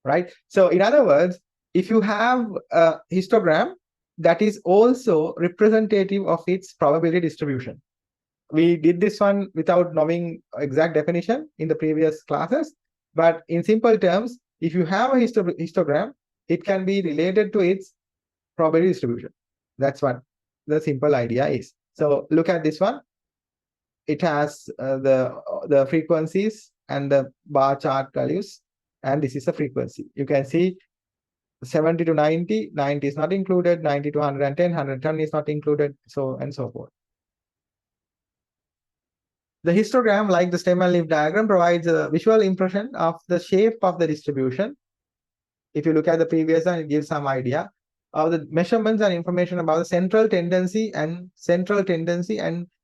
Right? So in other words, if you have a histogram that is also representative of its probability distribution. We did this one without knowing exact definition in the previous classes, but in simple terms, if you have a histogram, it can be related to its probability distribution. That's what the simple idea is. So look at this one. It has the frequencies and the bar chart values, and this is the frequency. You can see 70 to 90, 90 is not included, 90 to 110, 110 is not included, so and so forth. The histogram, like the stem and leaf diagram, provides a visual impression of the shape of the distribution. If you look at the previous one, it gives some idea of the measurements and information about the central tendency and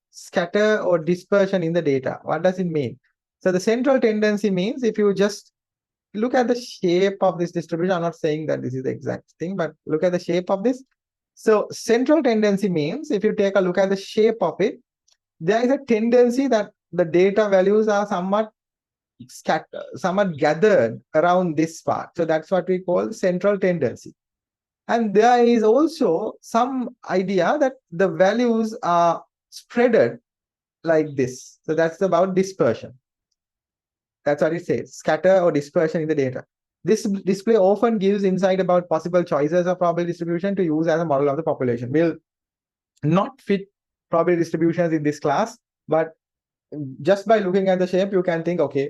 scatter or dispersion in the data. What does it mean? So the central tendency means if you just look at the shape of this distribution, I'm not saying that this is the exact thing, but look at the shape of this. So central tendency means if you take a look at the shape of it, there is a tendency that the data values are somewhat somewhat gathered around this part. So that's what we call central tendency. And there is also some idea that the values are spreaded like this. So that's about dispersion. That's what it says, scatter or dispersion in the data. This display often gives insight about possible choices of probability distribution to use as a model of the population. We'll not fit probability distributions in this class, but just by looking at the shape, you can think, okay,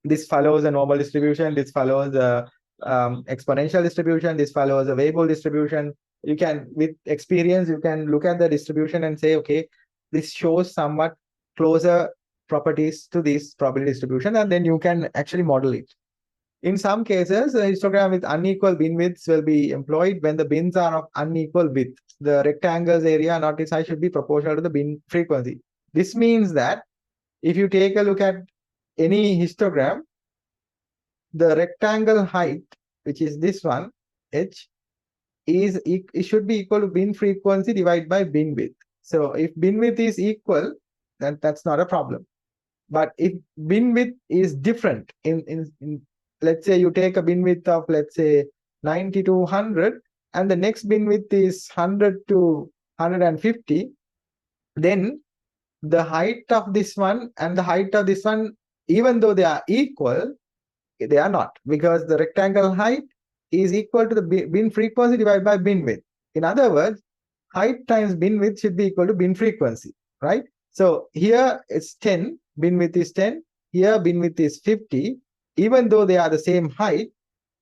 this follows a normal distribution, this follows a exponential distribution, this follows a Weibull distribution. You can, with experience, you can look at the distribution and say, okay, this shows somewhat closer properties to this probability distribution, and then you can actually model it. In some cases, a histogram with unequal bin widths will be employed when the bins are of unequal width. The rectangle's area, not its size, should be proportional to the bin frequency. This means that if you take a look at any histogram, the rectangle height, which is this one, h, it should be equal to bin frequency divided by bin width. So if bin width is equal, then that's not a problem. But if bin width is different, in let's say you take a bin width of, let's say, 90 to 100, and the next bin width is 100 to 150, then the height of this one and the height of this one, even though they are equal, they are not, because the rectangle height is equal to the bin frequency divided by bin width. In other words, height times bin width should be equal to bin frequency, right? So here it's 10, bin width is 10, here bin width is 50. Even though they are the same height,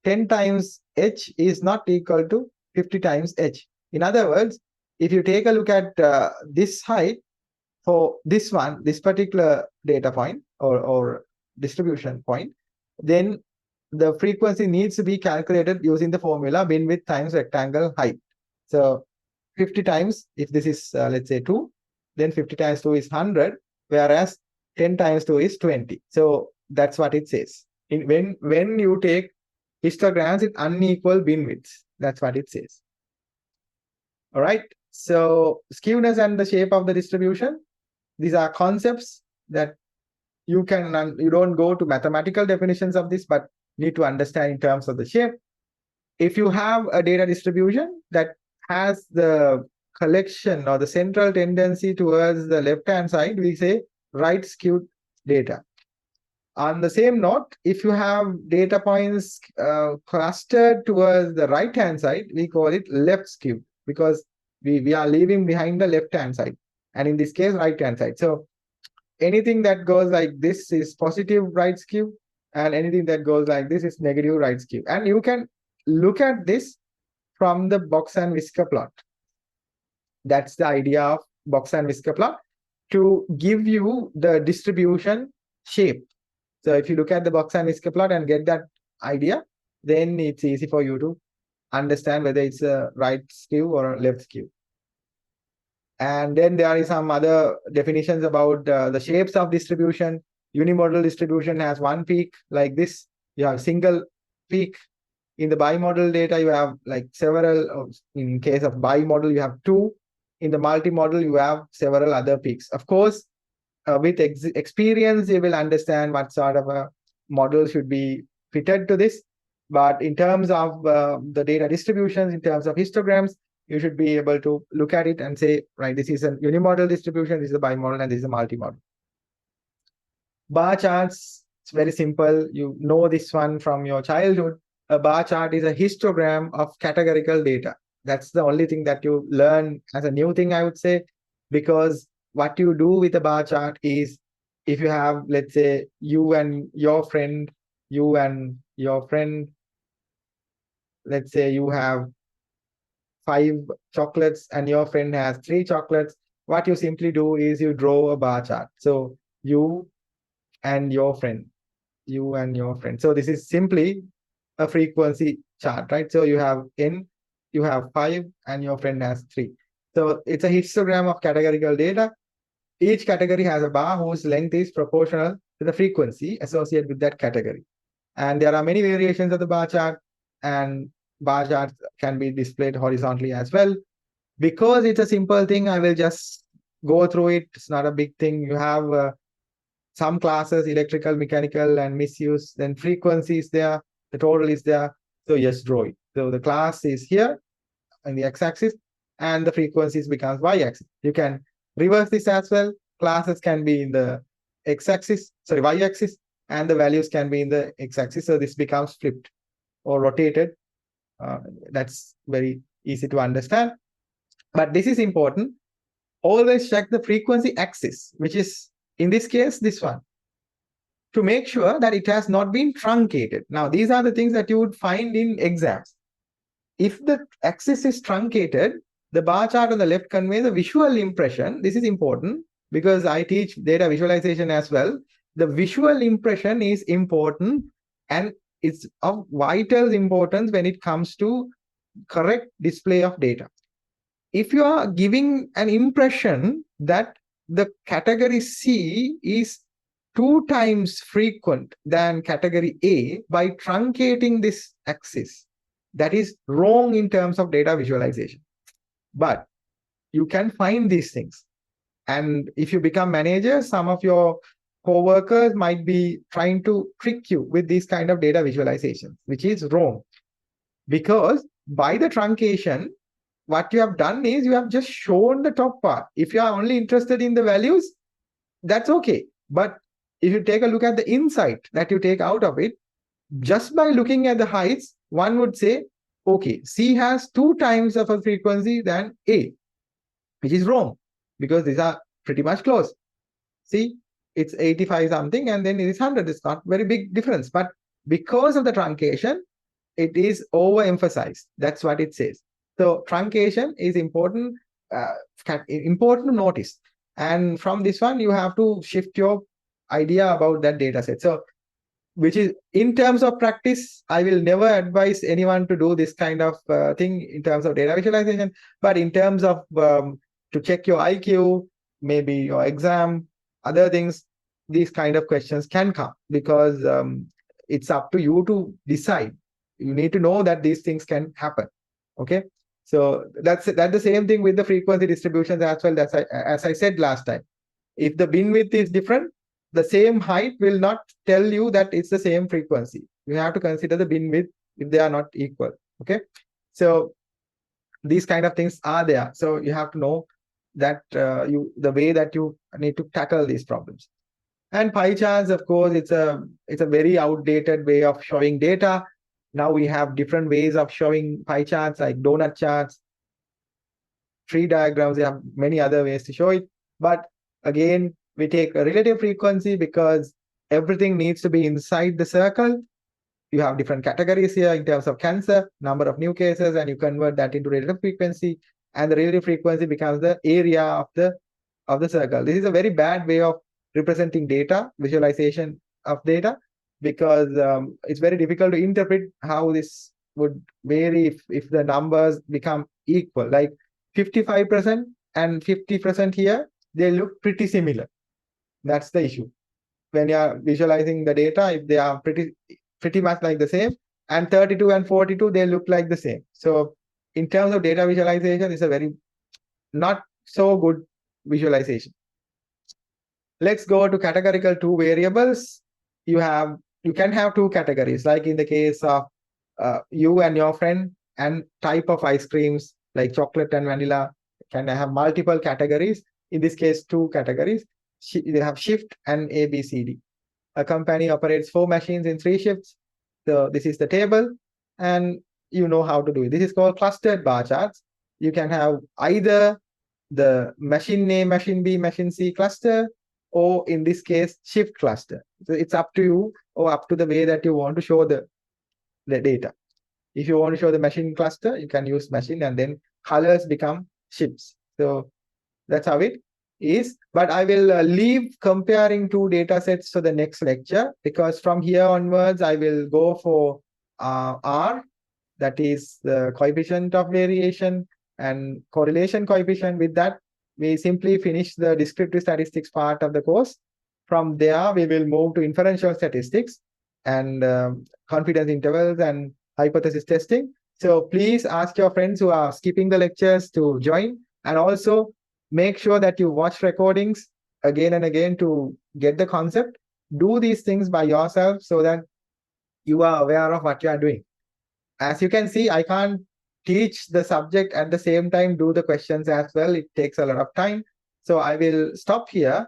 10 times h is not equal to 50 times h. In other words, if you take a look at this height for this one, this particular data point or distribution point, then the frequency needs to be calculated using the formula bin width times rectangle height. So 50 times, if this is, let's say 2, then 50 times 2 is 100, whereas 10 times 2 is 20. So that's what it says. When you take histograms with unequal bin widths, that's what it says. All right. So skewness and the shape of the distribution, these are concepts that you don't go to mathematical definitions of this, but need to understand in terms of the shape. If you have a data distribution that has the collection or the central tendency towards the left-hand side, we say right skewed data. On the same note, if you have data points clustered towards the right-hand side, we call it left skewed, because we are leaving behind the left-hand side, and in this case, right-hand side. So anything that goes like this is positive right skew, and anything that goes like this is negative right skew. And you can look at this from the box and whisker plot. That's the idea of box and whisker plot, to give you the distribution shape. So if you look at the box and whisker plot and get that idea, then it's easy for you to understand whether it's a right skew or a left skew. And then there are some other definitions about the shapes of distribution. Unimodal distribution has one peak like this. You have single peak. In the bimodal data, you have like several. In case of bimodal, you have two. In the multimodal, you have several other peaks. Of course, with experience, you will understand what sort of a model should be fitted to this. But in terms of the data distributions, in terms of histograms, you should be able to look at it and say, right, this is a unimodal distribution, this is a bimodal, and this is a multimodal. Bar charts, it's very simple. You know this one from your childhood. A bar chart is a histogram of categorical data. That's the only thing that you learn as a new thing, I would say, because what you do with a bar chart is, if you have, let's say, you and your friend, let's say you have 5 chocolates and your friend has 3 chocolates, what you simply do is you draw a bar chart. So you and your friend. So this is simply a frequency chart, right? So you have n, you have 5, and your friend has 3. So it's a histogram of categorical data. Each category has a bar whose length is proportional to the frequency associated with that category. And there are many variations of the bar chart, and bar charts can be displayed horizontally as well. Because it's a simple thing, I will just go through it. It's not a big thing. You have some classes, electrical, mechanical, and misuse. Then frequency is there, the total is there. So just draw it. So the class is here in the x-axis, and the frequencies becomes y-axis. You can reverse this as well. Classes can be in the x-axis, sorry, y-axis, and the values can be in the x-axis. So this becomes flipped or rotated. That's very easy to understand. But this is important. Always check the frequency axis, which is in this case this one, to make sure that it has not been truncated. Now, these are the things that you would find in exams. If the axis is truncated, the bar chart on the left conveys a visual impression. This is important because I teach data visualization as well. The visual impression is important, and it's of vital importance when it comes to correct display of data. If you are giving an impression that the category C is 2 times frequent than category A by truncating this axis, that is wrong in terms of data visualization. But you can find these things. And if you become manager, some of your co-workers might be trying to trick you with this kind of data visualization, which is wrong. Because by the truncation, what you have done is you have just shown the top part. If you are only interested in the values, that's okay. But if you take a look at the insight that you take out of it, just by looking at the heights, one would say, okay, C has 2 times of a frequency than A, which is wrong because these are pretty much close. See, it's 85 something and then it is 100. It's not very big difference. But because of the truncation, it is overemphasized. That's what it says. So truncation is important, important to notice. And from this one, you have to shift your idea about that data set. So, which is in terms of practice, I will never advise anyone to do this kind of thing in terms of data visualization. But in terms of to check your IQ, maybe your exam, other things, these kind of questions can come because it's up to you to decide. You need to know that these things can happen. Okay. So that's the same thing with the frequency distributions as well. As I said last time. If the bin width is different, the same height will not tell you that it's the same frequency. You have to consider the bin width if they are not equal. Okay. So these kind of things are there. So you have to know that the way that you need to tackle these problems. And pie charts, of course, it's a very outdated way of showing data. Now we have different ways of showing pie charts like donut charts, tree diagrams. We have many other ways to show it. But again, we take a relative frequency because everything needs to be inside the circle. You have different categories here in terms of cancer, number of new cases, and you convert that into relative frequency. And the relative frequency becomes the area of the circle. This is a very bad way of representing data, visualization of data, because it's very difficult to interpret how this would vary if the numbers become equal. Like 55% and 50% here, they look pretty similar. That's the issue. When you are visualizing the data, if they are pretty much like the same, and 32 and 42, they look like the same. So in terms of data visualization, it's a very not so good visualization. Let's go to categorical 2 variables. You can have 2 categories, like in the case of you and your friend, and type of ice creams like chocolate and vanilla can have multiple categories. In this case, 2 categories. They have shift and A, B, C, D. A company operates 4 machines in 3 shifts. So this is the table, and you know how to do it. This is called clustered bar charts. You can have either the machine name, machine B, machine C cluster, or in this case, shift cluster. So it's up to you or up to the way that you want to show the data. If you want to show the machine cluster, you can use machine, and then colors become shifts. So that's how it is. But I will leave comparing 2 data sets to the next lecture, because from here onwards, I will go for R, that is the coefficient of variation, and correlation coefficient. With that, we simply finish the descriptive statistics part of the course. From there, we will move to inferential statistics. and confidence intervals and hypothesis testing. So please ask your friends who are skipping the lectures to join, and also make sure that you watch recordings again and again to get the concept. Do these things by yourself so that you are aware of what you are doing. As you can see, I can't teach the subject at the same time do the questions as well. It takes a lot of time. So I will stop here,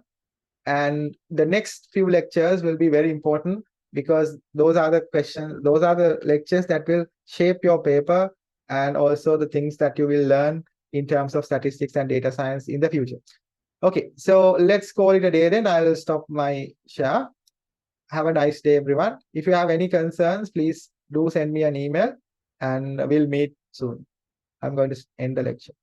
and the next few lectures will be very important because those are the questions, those are the lectures that will shape your paper and also the things that you will learn in terms of statistics and data science in the future. Okay, so let's call it a day then. I will stop my share. Have a nice day, everyone. If you have any concerns, please do send me an email and we'll meet soon. I'm going to end the lecture.